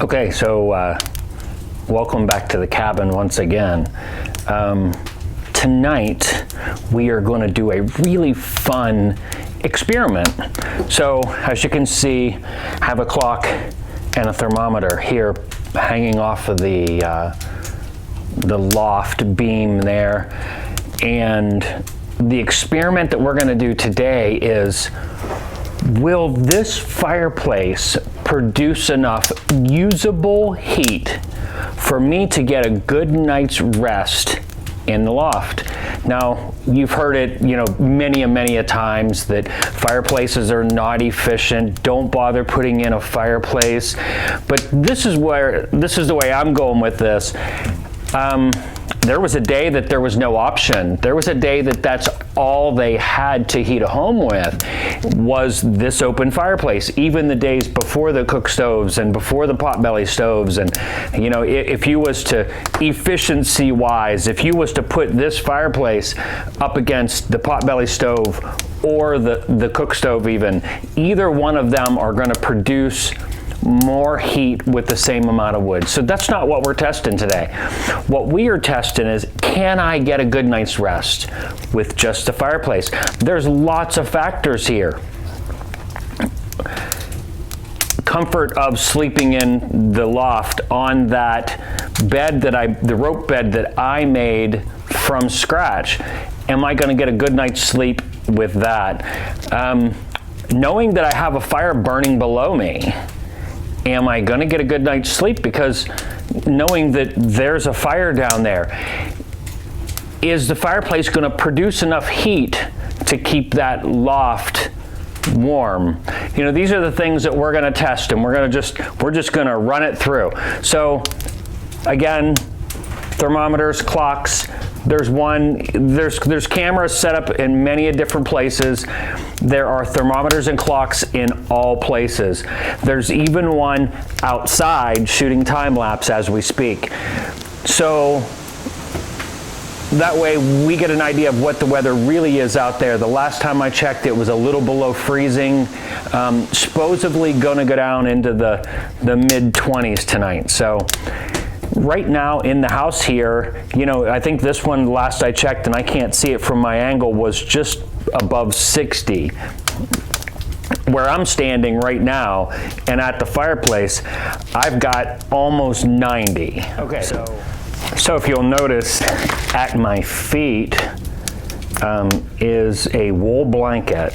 Okay, so welcome back to the cabin once again. Tonight we are going to do a really fun experiment. So as you can see, I have a clock and a thermometer here hanging off of the loft beam there. And the experiment that we're going to do today is, will this fireplace produce enough usable heat for me to get a good night's rest in the loft? Now, you've heard it, many a times that fireplaces are not efficient. Don't bother putting in a fireplace. But this is the way I'm going with this. There was a day that there was no option. There was a day that that's all they had to heat a home with, was this open fireplace. Even the days before the cook stoves and before the potbelly stoves. And if you was to, efficiency wise, if you was to put this fireplace up against the potbelly stove or the cook stove even, either one of them are going to produce more heat with the same amount of wood. So that's not what we're testing today. What we are testing is, can I get a good night's rest with just a fireplace? There's lots of factors here. Comfort of sleeping in the loft on that bed the rope bed that I made from scratch. Am I going to get a good night's sleep with that? Knowing that I have a fire burning below me, am I going to get a good night's sleep because knowing that there's a fire down there? Is the fireplace going to produce enough heat to keep that loft warm? These are the things that we're going to test, and we're just going to run it through. So again, thermometers, clocks. There's cameras set up in many different places. There are thermometers and clocks in all places. There's even one outside shooting time lapse as we speak. So that way we get an idea of what the weather really is out there. The last time I checked, it was a little below freezing. Supposedly going to go down into the mid-20s tonight. So right now in the house here, I think this one, last I checked, and I can't see it from my angle, was just above 60. Where I'm standing right now and at the fireplace, I've got almost 90. Okay, so if you'll notice, at my feet is a wool blanket.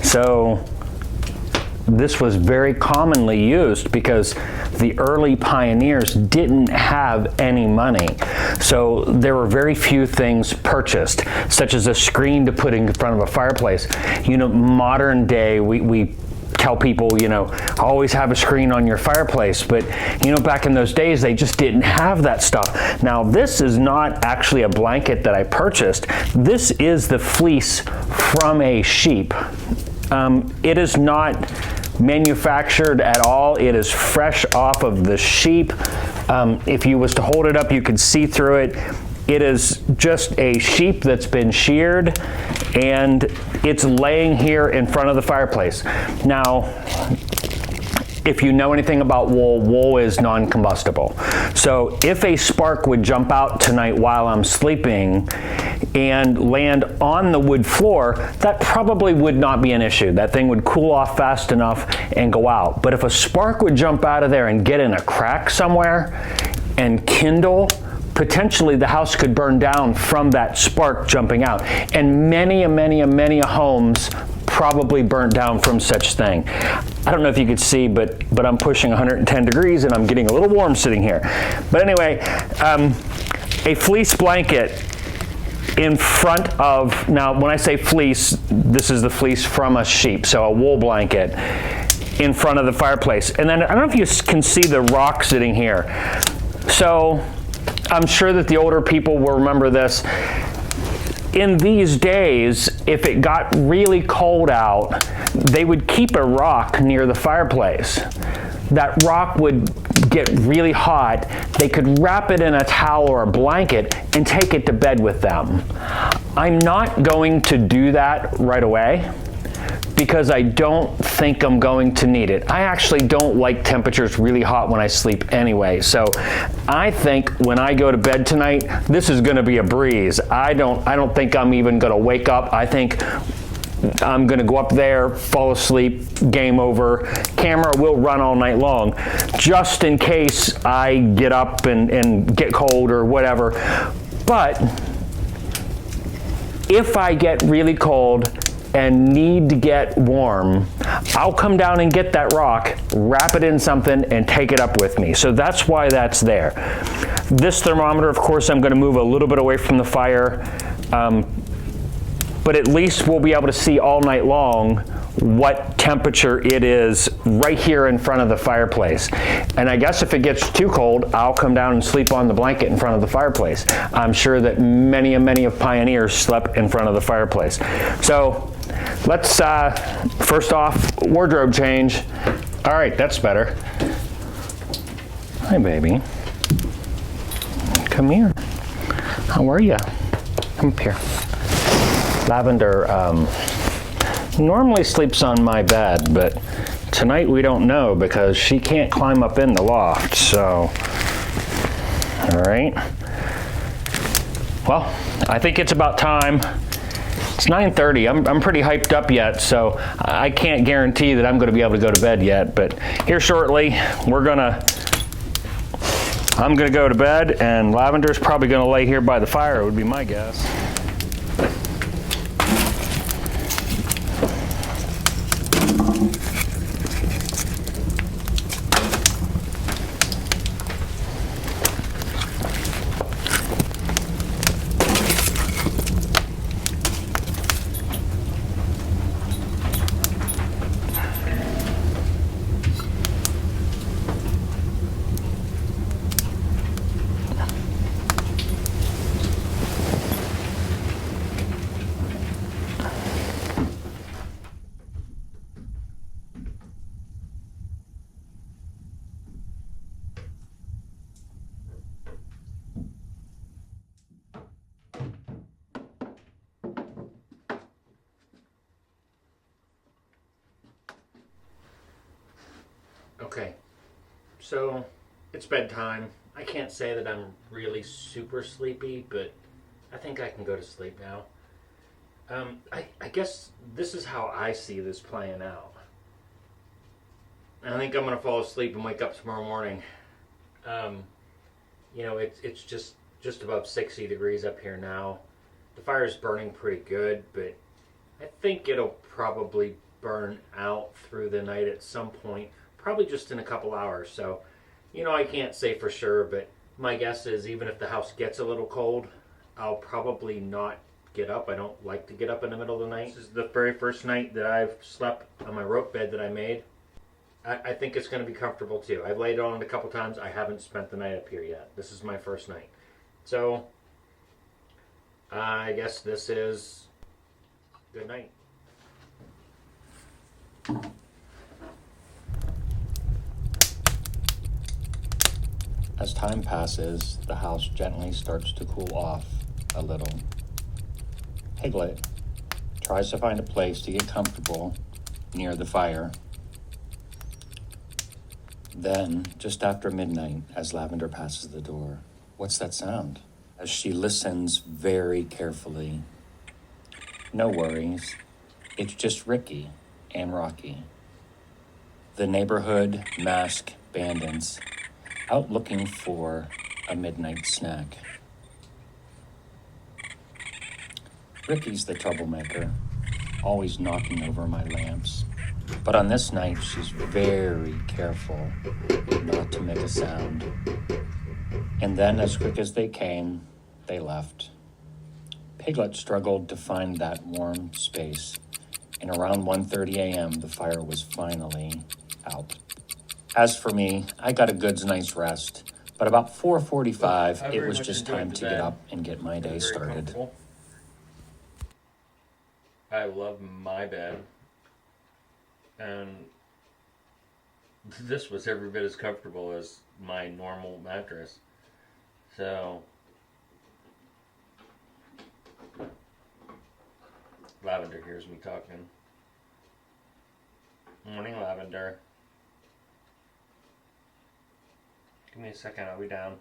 So this was very commonly used because the early pioneers didn't have any money. So there were very few things purchased, such as a screen to put in front of a fireplace. Modern day, we tell people, always have a screen on your fireplace. But, back in those days, they just didn't have that stuff. Now, this is not actually a blanket that I purchased. This is the fleece from a sheep. It is not manufactured at all. It is fresh off of the sheep. If you was to hold it up, you could see through it. It is just a sheep that's been sheared, and it's laying here in front of the fireplace. Now, if you know anything about wool, wool is non-combustible. So if a spark would jump out tonight while I'm sleeping and land on the wood floor, that probably would not be an issue. That thing would cool off fast enough and go out. But if a spark would jump out of there and get in a crack somewhere and kindle, potentially the house could burn down from that spark jumping out. And many homes probably burnt down from such thing. I don't know if you could see, but I'm pushing 110 degrees and I'm getting a little warm sitting here. But anyway, a fleece blanket in front of, now when I say fleece, this is the fleece from a sheep, so a wool blanket in front of the fireplace. And then I don't know if you can see the rock sitting here. So I'm sure that the older people will remember this. In these days, if it got really cold out, they would keep a rock near the fireplace. That rock would get really hot. They could wrap it in a towel or a blanket and take it to bed with them. I'm not going to do that right away because I don't think I'm going to need it. I actually don't like temperatures really hot when I sleep anyway. So I think when I go to bed tonight, this is going to be a breeze. I don't think I'm even going to wake up. I think I'm going to go up there, fall asleep, game over. Camera will run all night long, just in case I get up and get cold or whatever. But if I get really cold and need to get warm, I'll come down and get that rock, wrap it in something, and take it up with me. So that's why that's there. This thermometer, of course, I'm going to move a little bit away from the fire, but at least we'll be able to see all night long what temperature it is right here in front of the fireplace. And I guess if it gets too cold, I'll come down and sleep on the blanket in front of the fireplace. I'm sure that many of pioneers slept in front of the fireplace. So let's, first off, wardrobe change. All right, that's better. Hi, baby. Come here. How are you? Come up here. Lavender normally sleeps on my bed, but tonight we don't know because she can't climb up in the loft, so, all right. Well, I think it's about time. It's 9:30. I'm pretty hyped up yet, so I can't guarantee that I'm going to be able to go to bed yet, but here shortly, I'm going to go to bed, and Lavender's probably going to lay here by the fire, would be my guess. Okay, so it's bedtime. I can't say that I'm really super sleepy, but I think I can go to sleep now. I guess this is how I see this playing out. I think I'm going to fall asleep and wake up tomorrow morning. It's just above 60 degrees up here now. The fire's burning pretty good, but I think it'll probably burn out through the night at some point. Probably just in a couple hours. So, I can't say for sure, but my guess is even if the house gets a little cold, I'll probably not get up. I don't like to get up in the middle of the night. This is the very first night that I've slept on my rope bed that I made. I think it's going to be comfortable too. I've laid on it a couple times. I haven't spent the night up here yet. This is my first night. So, I guess this is good night. As time passes, the house gently starts to cool off a little. Piglet tries to find a place to get comfortable near the fire. Then, just after midnight, as Lavender passes the door, what's that sound? As she listens very carefully. No worries, it's just Ricky and Rocky. The neighborhood mask bandits out looking for a midnight snack. Ricky's the troublemaker, always knocking over my lamps. But on this night, she's very careful not to make a sound. And then, as quick as they came, they left. Piglet struggled to find that warm space, and around 1:30 a.m., the fire was finally out. As for me, I got a good night's rest, but about 4:45, it was just time to get up and get my day started. I love my bed, and this was every bit as comfortable as my normal mattress. So, Lavender hears me talking. Morning lavender. Give me a second, I'll be down.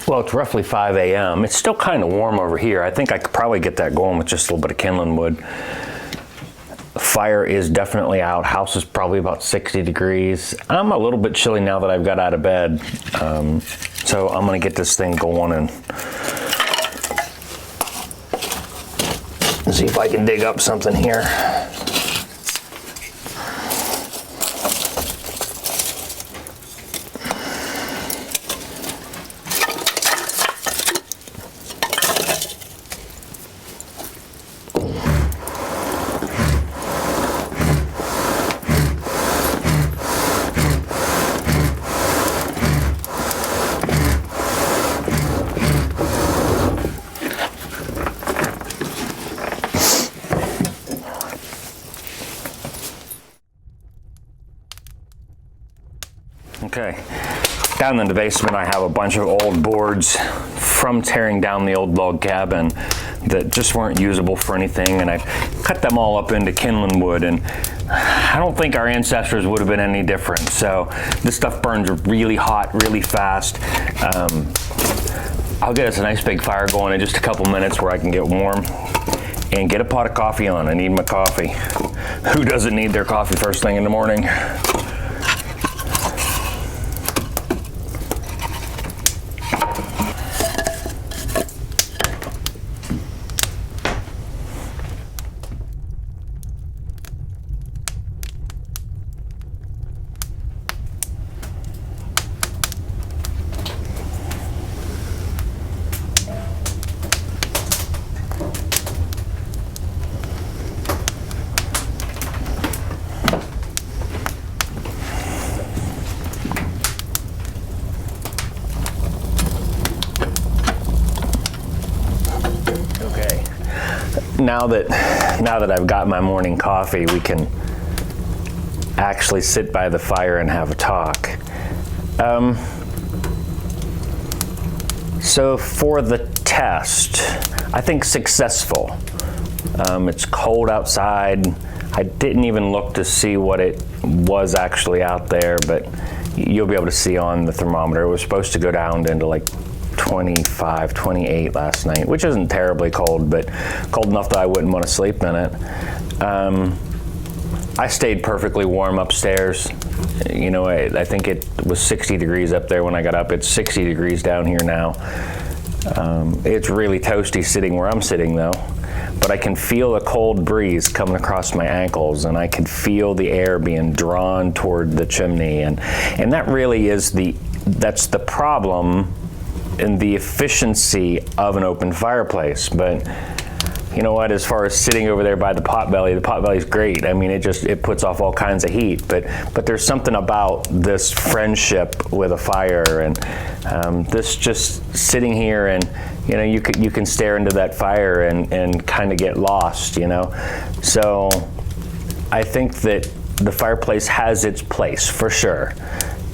Well, it's roughly 5 a.m. It's still kind of warm over here. I think I could probably get that going with just a little bit of kindling wood. The fire is definitely out. House is probably about 60 degrees. I'm a little bit chilly now that I've got out of bed. So I'm gonna get this thing going and see if I can dig up something here. Okay, down in the basement I have a bunch of old boards from tearing down the old log cabin that just weren't usable for anything, and I cut them all up into kindling wood, and I don't think our ancestors would have been any different. So this stuff burns really hot, really fast. I'll get us a nice big fire going in just a couple minutes where I can get warm and get a pot of coffee on. I need my coffee. Who doesn't need their coffee first thing in the morning? Now that I've got my morning coffee, we can actually sit by the fire and have a talk. So for the test, I think successful. It's cold outside. I didn't even look to see what it was actually out there, but you'll be able to see on the thermometer. It was supposed to go down into like 25, 28 last night, which isn't terribly cold, but cold enough that I wouldn't want to sleep in it. I stayed perfectly warm upstairs. You know, I think it was 60 degrees up there when I got up. It's 60 degrees down here now. It's really toasty sitting where I'm sitting though, but I can feel a cold breeze coming across my ankles, and I can feel the air being drawn toward the chimney, and that really is that's the problem in the efficiency of an open fireplace. But you know what, as far as sitting over there by the potbelly's great. I mean, it puts off all kinds of heat, but there's something about this friendship with a fire, and this just sitting here, and you know, you can stare into that fire and kind of get lost, you know. So I think that the fireplace has its place for sure.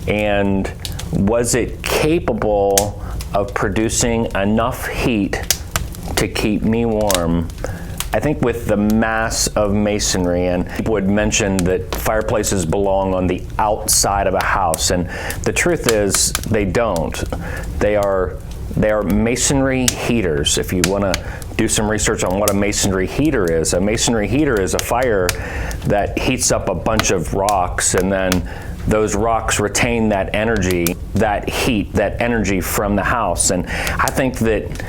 And was it capable of producing enough heat to keep me warm? I think with the mass of masonry, and people would mention that fireplaces belong on the outside of a house, and the truth is they don't. They are masonry heaters. If you want to do some research on what a masonry heater is a fire that heats up a bunch of rocks, and then those rocks retain that energy, that heat, that energy from the house. And I think that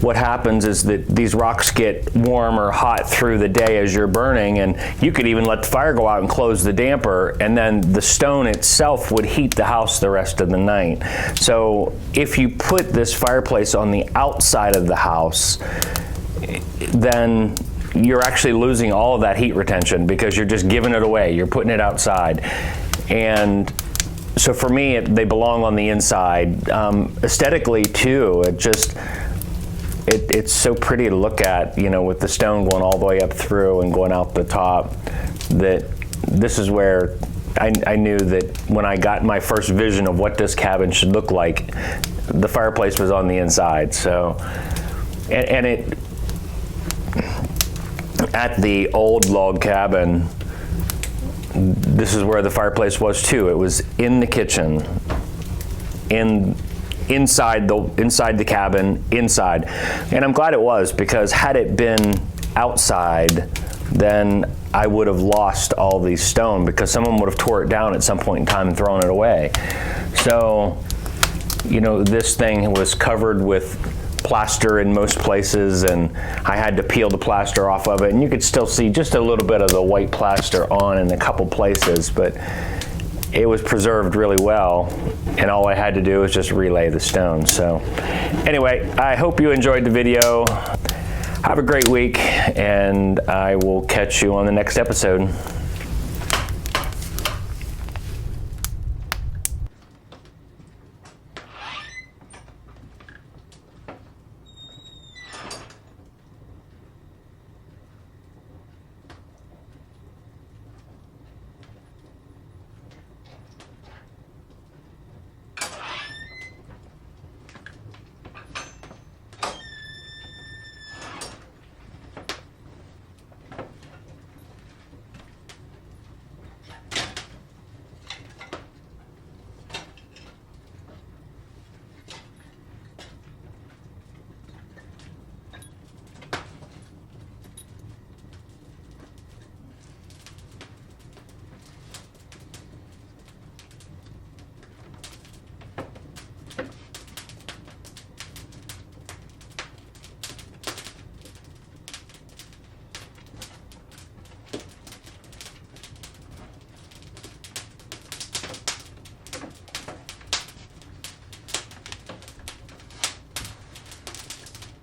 what happens is that these rocks get warm or hot through the day as you're burning, and you could even let the fire go out and close the damper, and then the stone itself would heat the house the rest of the night. So if you put this fireplace on the outside of the house, then you're actually losing all of that heat retention because you're just giving it away. You're putting it outside. And so for me, they belong on the inside. Aesthetically too, it's so pretty to look at, you know, with the stone going all the way up through and going out the top, that this is where I knew that when I got my first vision of what this cabin should look like, the fireplace was on the inside. So, and it, at the old log cabin, this is where the fireplace was too. It was in the kitchen, inside the cabin, inside. And I'm glad it was, because had it been outside, then I would have lost all these stone, because someone would have tore it down at some point in time and thrown it away. So, you know, this thing was covered with plaster in most places, and I had to peel the plaster off of it, and you could still see just a little bit of the white plaster on in a couple places, but it was preserved really well, and all I had to do was just relay the stone. So anyway, I hope you enjoyed the video. Have a great week, and I will catch you on the next episode.